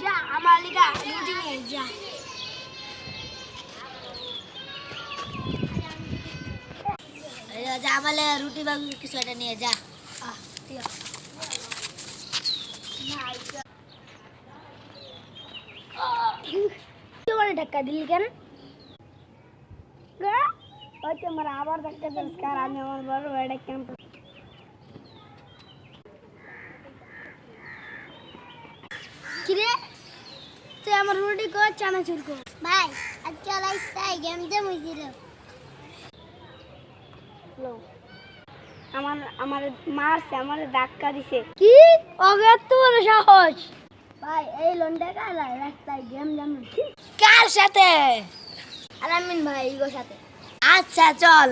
যা আমার লিগা রুটি নিয়ে যা। যা আমার লেগে রুটি বা কিছু একটা নিয়ে যা। ঠিক আছে তোমার ধাক্কা দিলি কেন? ওই তোমার আবার ধাক্কা দিস কার আমি আমার বড় ভাইটা কেন কিরে তুই আমার রুটি কর চানাচুর কর। ভাই আজকে লাইসাই গেম দে মুজিল আমার আমার মারছে আমার ধাক্কা দিছে। কি ওকে এত বড় সাহস? ভাই এই লন্ডা কালা রাস্তায় গেম জানো কার সাথে? আলামিন ভাই ইগোর সাথে। আচ্ছা চল।